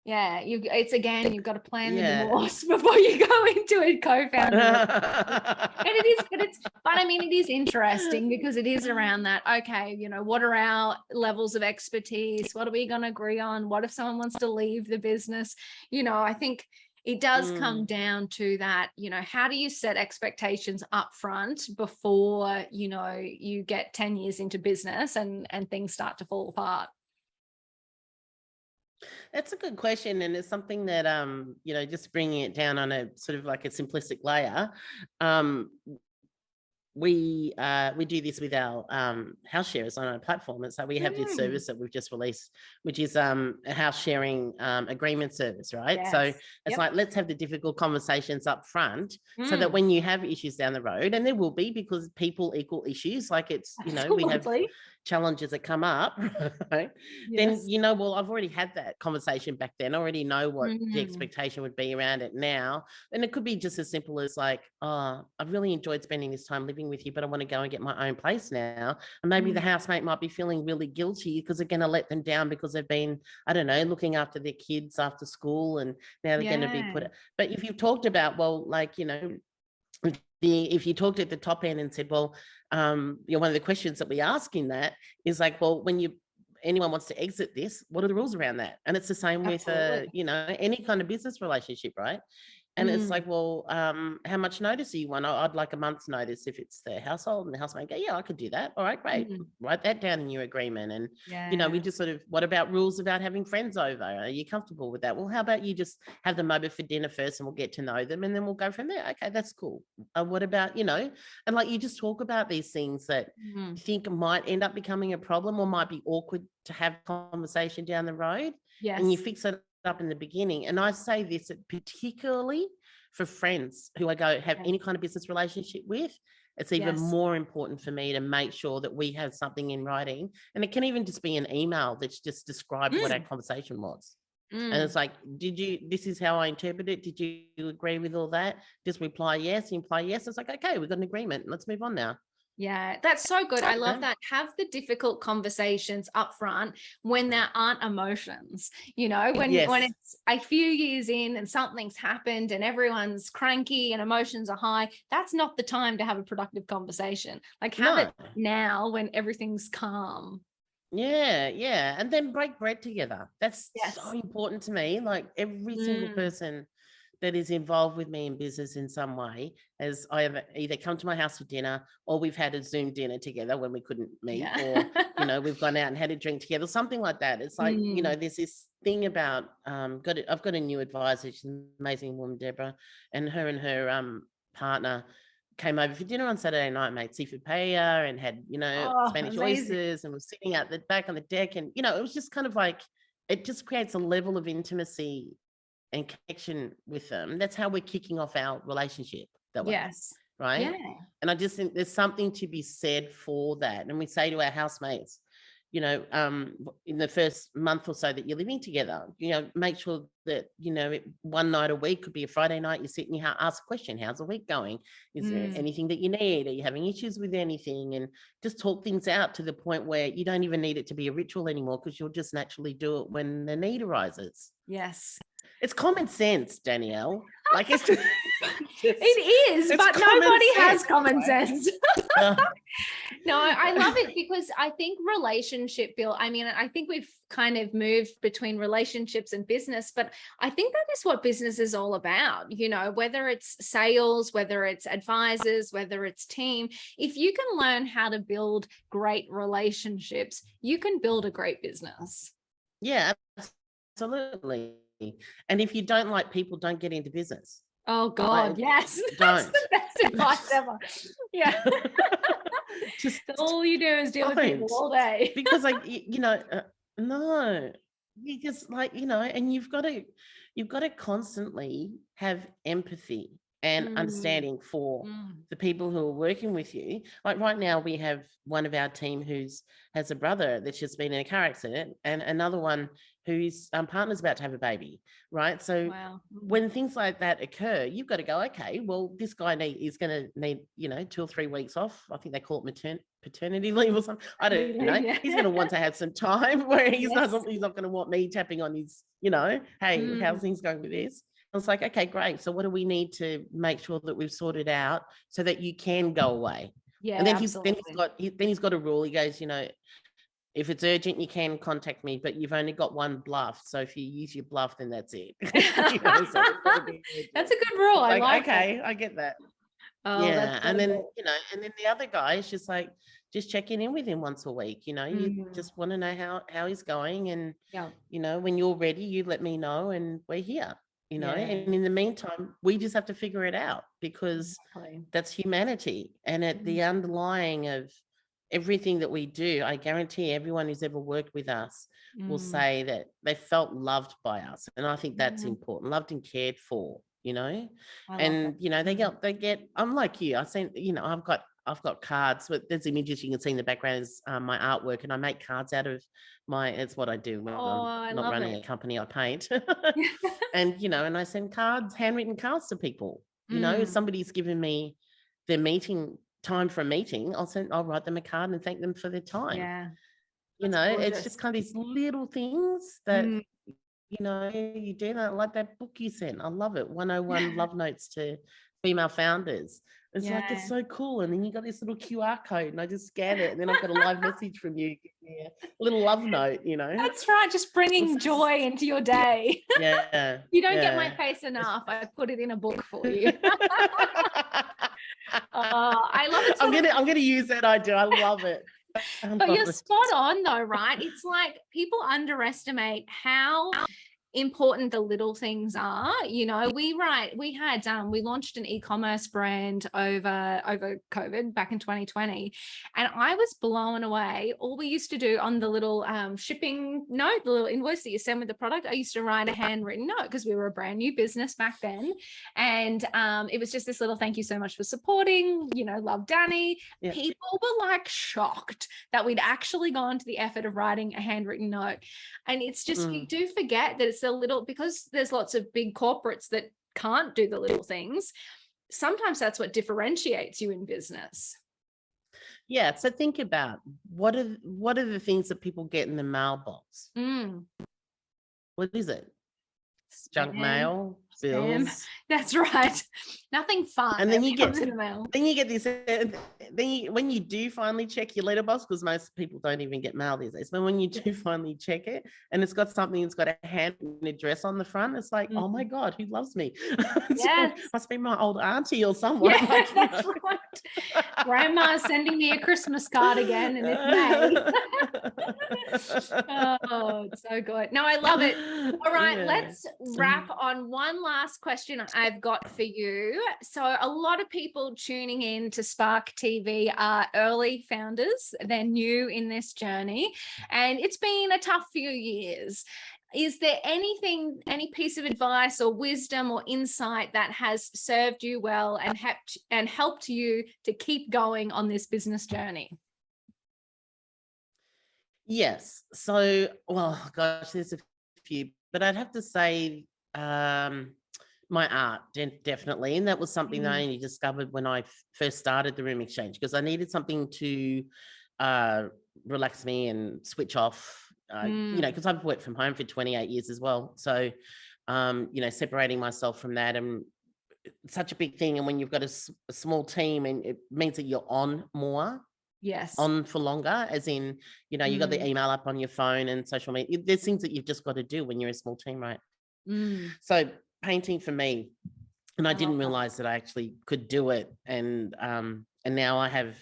Yeah, you've got to plan the divorce before you go into a co-founder. And it is interesting because it is around that. Okay, what are our levels of expertise? What are we going to agree on? What if someone wants to leave the business? I think it does come down to that, how do you set expectations up front before, you get 10 years into business and things start to fall apart? That's a good question, and it's something that just bringing it down on a sort of like a simplistic layer. We do this with our house sharers on our platform, and so we have this service that we've just released, which is a house sharing agreement service, right? Yes. So it's like, let's have the difficult conversations up front, so that when you have issues down the road, and there will be, because people equal issues, like it's we have challenges that come up, right? Yes. Then well, I've already had that conversation back then. I already know what the expectation would be around it now. And it could be just as simple as like, oh, I've really enjoyed spending this time living with you, but I want to go and get my own place now. And maybe the housemate might be feeling really guilty because they're going to let them down because they've been, I don't know, looking after their kids after school, and now they're going to be put. But if you've talked about, well, like, if you talked at the top end and said, well, one of the questions that we ask in that is like, well, when anyone wants to exit this, what are the rules around that? And it's the same with any kind of business relationship, right? And it's like, well, how much notice do you want? I'd like a month's notice if it's the household, and the housemate go, yeah, I could do that. All right, great. Write that down in your agreement. And, we just sort of, what about rules about having friends over? Are you comfortable with that? Well, how about you just have them over for dinner first, and we'll get to know them, and then we'll go from there. Okay, that's cool. What about, and like, you just talk about these things that you think might end up becoming a problem or might be awkward to have conversation down the road. Yes. And you fix it up in the beginning. And I say this particularly for friends who I go have any kind of business relationship with. It's even more important for me to make sure that we have something in writing, and it can even just be an email that's just described what our conversation was. And it's like, this is how I interpret it. Did you agree with all that? Just reply yes. You imply yes. It's like, okay, we've got an agreement. Let's move on now. Yeah, that's so good. I love that. Have the difficult conversations up front when there aren't emotions, when it's a few years in and something's happened and everyone's cranky and emotions are high. That's not the time to have a productive conversation. Like, have it now when everything's calm. Yeah. And then break bread together. That's so important to me. Like, every single person that is involved with me in business in some way, as I have either come to my house for dinner, or we've had a Zoom dinner together when we couldn't meet, or we've gone out and had a drink together, something like that. It's like, there's this thing about I've got a new advisor. She's an amazing woman, Deborah, and her partner came over for dinner on Saturday night, made seafood paella and had Spanish oysters, and was sitting out the back on the deck, and it was just kind of like, it just creates a level of intimacy and connection with them. That's how we're kicking off our relationship that way. Yes. Right. Yeah. And I just think there's something to be said for that. And we say to our housemates, in the first month or so that you're living together, make sure that, one night a week, could be a Friday night, you sit and you ask a question. How's the week going? Is there anything that you need? Are you having issues with anything? And just talk things out to the point where you don't even need it to be a ritual anymore, because you'll just naturally do it when the need arises. Yes. It's common sense, Danielle. Like, it's just, it is, but nobody has common sense. No, I love it, because I think relationship build, I think we've kind of moved between relationships and business, but I think that is what business is all about. Whether it's sales, whether it's advisors, whether it's team, if you can learn how to build great relationships, you can build a great business. Yeah, absolutely. And if you don't like people, don't get into business. Oh God, yes. That's the best advice ever. Yeah. Just all you do is deal with people all day. because no, because and you've got to constantly have empathy and understanding for the people who are working with you. Like right now, we have one of our team has a brother that's just been in a car accident, and another one whose partner's about to have a baby, right? So when things like that occur, you've got to go, okay, well, this guy is going to need 2 or 3 weeks off. I think they call it paternity leave or something. I don't know. Yeah. He's going to want to have some time where he's not going to want me tapping on his, hey, how's things going with this? I was like, okay, great. So what do we need to make sure that we've sorted out so that you can go away? Yeah, and then absolutely. he's got a rule. He goes, if it's urgent, you can contact me, but you've only got one bluff. So if you use your bluff, then that's it. So that's a good rule. I like okay, that. I get that. Oh, yeah. And then, and then the other guy is just like, just checking in with him once a week. You just want to know how he's going. And, when you're ready, you let me know and we're here, and in the meantime, we just have to figure it out because that's humanity. And at the underlying of everything that we do, I guarantee everyone who's ever worked with us will say that they felt loved by us. And I think that's important, loved and cared for, and, they get, I'm like you, I've seen, I've got cards, but there's images you can see in the background is my artwork, and I make cards out of it's what I do when I'm not running a company, I paint. And, and I send handwritten cards to people, if somebody's given me their time for a meeting, I'll write them a card and thank them for their time. Yeah. It's just kind of these little things that, you do that, like that book you sent. I love it. 101 Love Notes to Female Founders. It's like, it's so cool. And then you got this little QR code and I just scan it and then I've got a live message from you. Give me a little love note, That's right. Just bringing joy into your day. Yeah. You don't get my face enough. I put it in a book for you. I love it. I'm gonna use that idea. I love it. But you're spot on though, right? It's like people underestimate how important the little things are. We launched an e-commerce brand over COVID back in 2020, and I was blown away. All we used to do on the little shipping note, the little invoice that you send with the product, I used to write a handwritten note because we were a brand new business back then, and it was just this little thank you so much for supporting, love Danny. People were like shocked that we'd actually gone to the effort of writing a handwritten note. And it's just you do forget that it's a little, because there's lots of big corporates that can't do the little things. Sometimes that's what differentiates you in business. Yeah. So think about what are the things that people get in the mailbox? What is it? Junk mail, bills. That's right. Nothing fun. And then you get in the mail. Then you get this. When you do finally check your letterbox, because most people don't even get mail these days, but when you do finally check it, and it's got something, it's got a handwritten address on the front. It's like, oh my God, who loves me? Yes. Must be my old auntie or someone. Yeah, that's right. Grandma's sending me a Christmas card again, and it's May. Oh, it's so good. No, I love it. All right, let's wrap on one last question I've got for you. So a lot of people tuning in to Spark TV are early founders. They're new in this journey, and it's been a tough few years. Is there any piece of advice or wisdom or insight that has served you well and helped you to keep going on this business journey? Yes. So, well, gosh, there's a few, but I'd have to say my art, definitely. And that was something that I only discovered when I first started the Room Exchange, because I needed something to relax me and switch off. Because I've worked from home for 28 years as well. So, separating myself from that, and it's such a big thing. And when you've got a small team, and it means that you're on more, on for longer, as in, you got the email up on your phone and social media. There's things that you've just got to do when you're a small team, right? So painting for me, and I didn't realize that I actually could do it. And now I have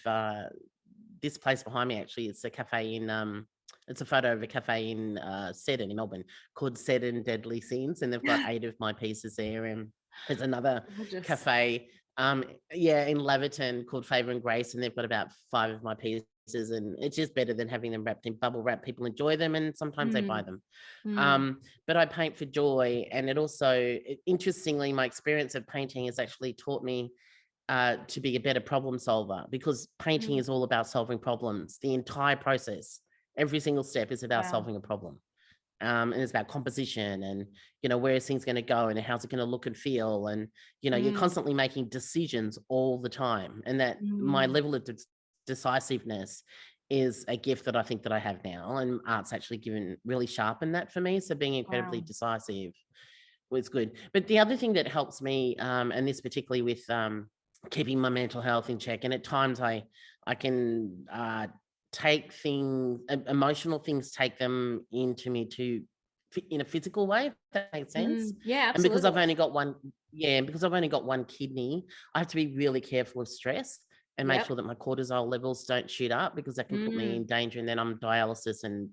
this place behind me. Actually, it's a cafe in it's a photo of a cafe in Seddon in Melbourne called Seddon Deadly Scenes, and they've got 8 of my pieces there. And there's another cafe Yeah, in Laverton, called Favour and Grace, and they've got about 5 of my pieces, and it's just better than having them wrapped in bubble wrap. People enjoy them, and sometimes they buy them. But I paint for joy, and it also, interestingly, my experience of painting has actually taught me to be a better problem solver, because painting is all about solving problems. The entire process, every single step is about solving a problem. And it's about composition and, where is things going to go and how's it going to look and feel. And, you're constantly making decisions all the time. And that my level of decisiveness is a gift that I think that I have now. And art's actually really sharpened that for me. So being incredibly decisive was good. But the other thing that helps me, and this particularly with keeping my mental health in check, and at times I can take things, emotional things, take them into me in a physical way, if that makes sense. Yeah, absolutely. And because I've only got one kidney, I have to be really careful of stress and make sure that my cortisol levels don't shoot up, because that can put me in danger. And then I'm dialysis, and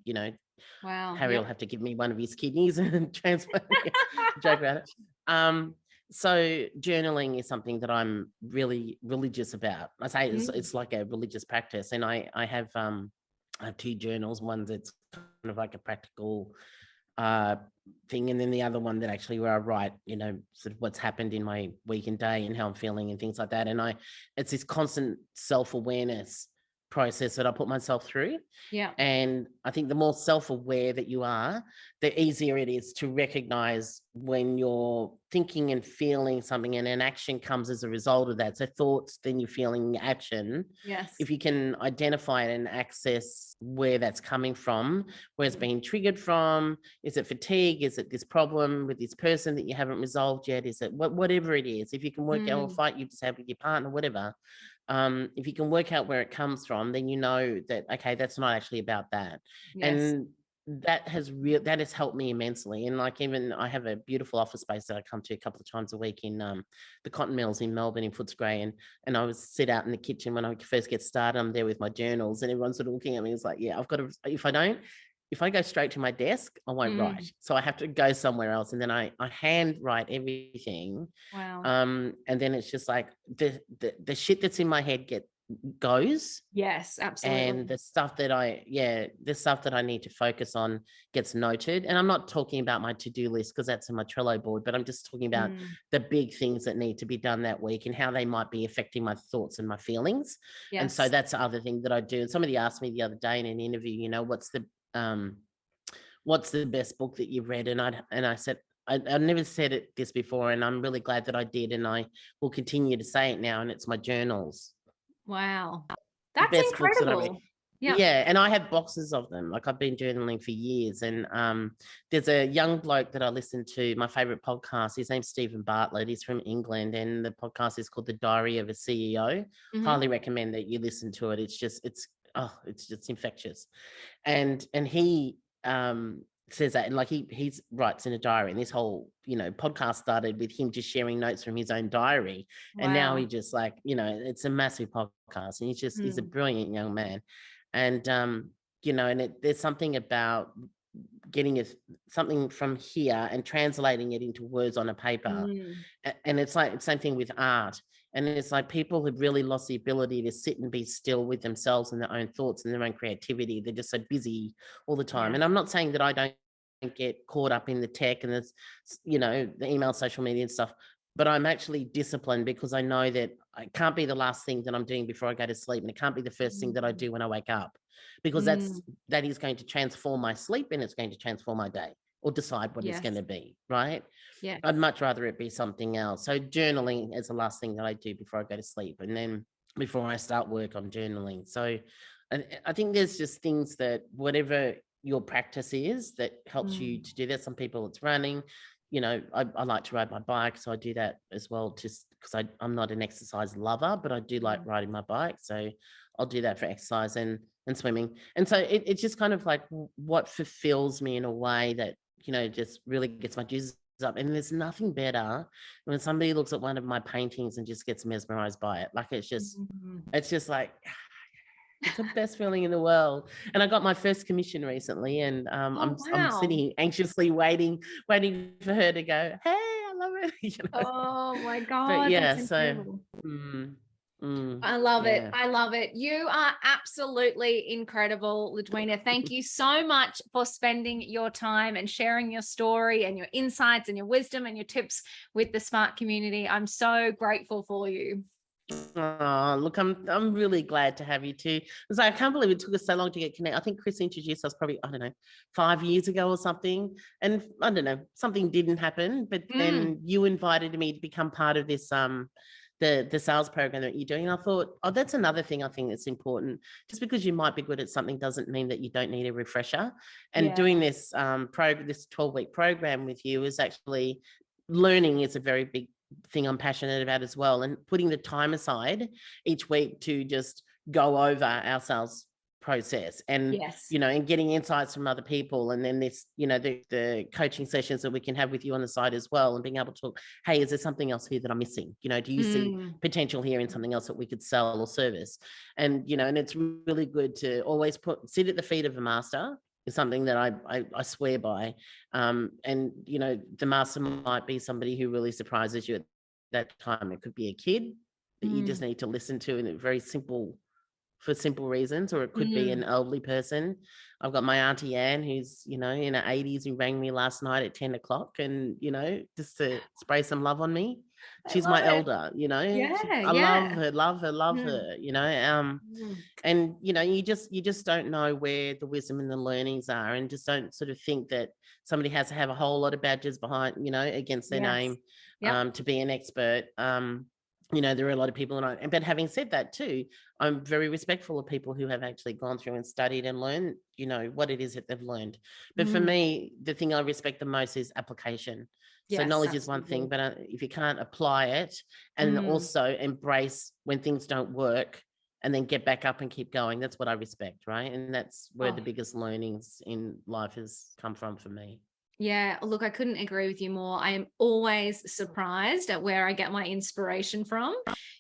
Harry will have to give me one of his kidneys and transplant. Joke about it. So journaling is something that I'm really religious about. I say it's like a religious practice, and I have 2 journals. One that's kind of like a practical thing, and then the other one that actually where I write, sort of what's happened in my week and day and how I'm feeling and things like that. And it's this constant self-awareness process that I put myself through. Yeah. And I think the more self-aware that you are, the easier it is to recognize when you're thinking and feeling something and an action comes as a result of that. So thoughts, then you're feeling action. Yes. If you can identify it and access where that's coming from, where it's being triggered from, is it fatigue? Is it this problem with this person that you haven't resolved yet? Is it whatever it is? If you can work out, or fight you just had with your partner, whatever. If you can work out where it comes from, then you know that, okay, that's not actually about that. Yes. And that has helped me immensely. And like, even I have a beautiful office space that I come to a couple of times a week in the Cotton Mills in Melbourne, in Footscray, and I was sit out in the kitchen when I first get started. I'm there with my journals, and everyone's sort of looking at me. It's like, yeah, I've got to, if I go straight to my desk, I won't write. So I have to go somewhere else. And then I hand write everything. Wow. And then it's just like the shit that's in my head goes. Yes, absolutely. And the stuff that I need to focus on gets noted. And I'm not talking about my to-do list, because that's in my Trello board, but I'm just talking about the big things that need to be done that week and how they might be affecting my thoughts and my feelings. Yes. And so that's the other thing that I do. And somebody asked me the other day in an interview, what's the best book that you've read? And I said, I never said this before, and I'm really glad that I did, and I will continue to say it now, and it's my journals. Wow. That's incredible. Yeah, and I have boxes of them. Like, I've been journaling for years, and there's a young bloke that I listen to, my favorite podcast. His name's Stephen Bartlett. He's from England, and the podcast is called The Diary of a CEO. Highly recommend that you listen to it. It's just infectious. And he says that, and like he writes in a diary, and this whole podcast started with him just sharing notes from his own diary. Wow. And now he just it's a massive podcast, and he's a brilliant young man. And there's something about getting something from here and translating it into words on a paper. And it's like the same thing with art. And it's like, people have really lost the ability to sit and be still with themselves and their own thoughts and their own creativity. They're just so busy all the time. Yeah. And I'm not saying that I don't get caught up in the tech and the email, social media and stuff, but I'm actually disciplined, because I know that it can't be the last thing that I'm doing before I go to sleep, and it can't be the first thing that I do when I wake up, because that is going to transform my sleep, and it's going to transform my day, or decide what it's going to be, right? Yeah. I'd much rather it be something else. So journaling is the last thing that I do before I go to sleep. And then before I start work, I'm journaling. So I think there's just things that, whatever your practice is, that helps you to do that. Some people it's running. I like to ride my bike, so I do that as well, just because I'm not an exercise lover, but I do like riding my bike. So I'll do that for exercise and swimming. And so it's just kind of like what fulfills me in a way that, just really gets my juices up. And there's nothing better when somebody looks at one of my paintings and just gets mesmerized by it. Like, it's just like, it's the best feeling in the world. And I got my first commission recently, and I'm sitting anxiously waiting for her to go, hey, I love it. Oh my But God, yeah, that's so incredible. mm, I love it. yeah. I love it. You are absolutely incredible, Ludwina. Thank you so much for spending your time and sharing your story and your insights and your wisdom and your tips with the Smart community. I'm so grateful for you. Oh, look, I'm really glad to have you too. Because I can't believe it took us so long to get connected. I think Chris introduced us probably, I don't know, 5 years ago or something. And I don't know, something didn't happen. But then you invited me to become part of this the sales program that you're doing. And I thought, oh, that's another thing I think that's important. Just because you might be good at something doesn't mean that you don't need a refresher. And doing this this 12-week program with you is actually learning is a very big thing I'm passionate about as well, and putting the time aside each week to just go over our sales process and and getting insights from other people, and then this the coaching sessions that we can have with you on the side as well, and being able to talk, hey, is there something else here that I'm missing, do you see potential here in something else that we could sell or service? And and it's really good to always sit at the feet of a master is something that I swear by. And the master might be somebody who really surprises you at that time. It could be a kid that you just need to listen to in a very simple, for simple reasons, or it could be an elderly person. I've got my Auntie Anne, who's in her 80s, who rang me last night at 10 o'clock and just to spray some love on me. She's my elder, I love her, and you just don't know where the wisdom and the learnings are, and just don't sort of think that somebody has to have a whole lot of badges behind, against their name to be an expert. There are a lot of people, but having said that too, I'm very respectful of people who have actually gone through and studied and learned, what it is that they've learned. But for me, the thing I respect the most is application. So knowledge is one thing, but if you can't apply it and also embrace when things don't work and then get back up and keep going, that's what I respect, right? And that's where the biggest learnings in life has come from for me. Yeah, look, I couldn't agree with you more. I am always surprised at where I get my inspiration from,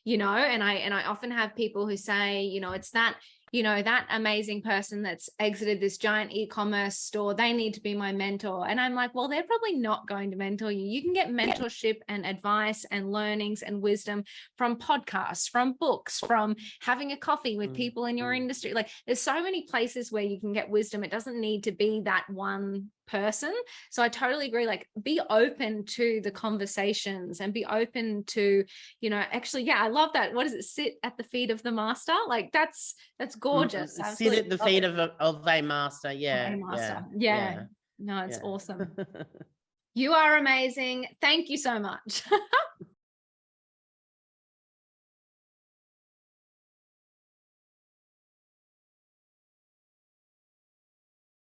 and I often have people who say, it's that, that amazing person that's exited this giant e-commerce store, they need to be my mentor. And I'm like, well, they're probably not going to mentor you. You can get mentorship and advice and learnings and wisdom from podcasts, from books, from having a coffee with people in your industry. Like, there's so many places where you can get wisdom. It doesn't need to be that one person. So I totally agree. Like, be open to the conversations and be open to, actually, I love that. What does it? Sit at the feet of the master. Like, that's gorgeous. Sit at the feet of a master. Yeah. No, it's awesome. You are amazing. Thank you so much.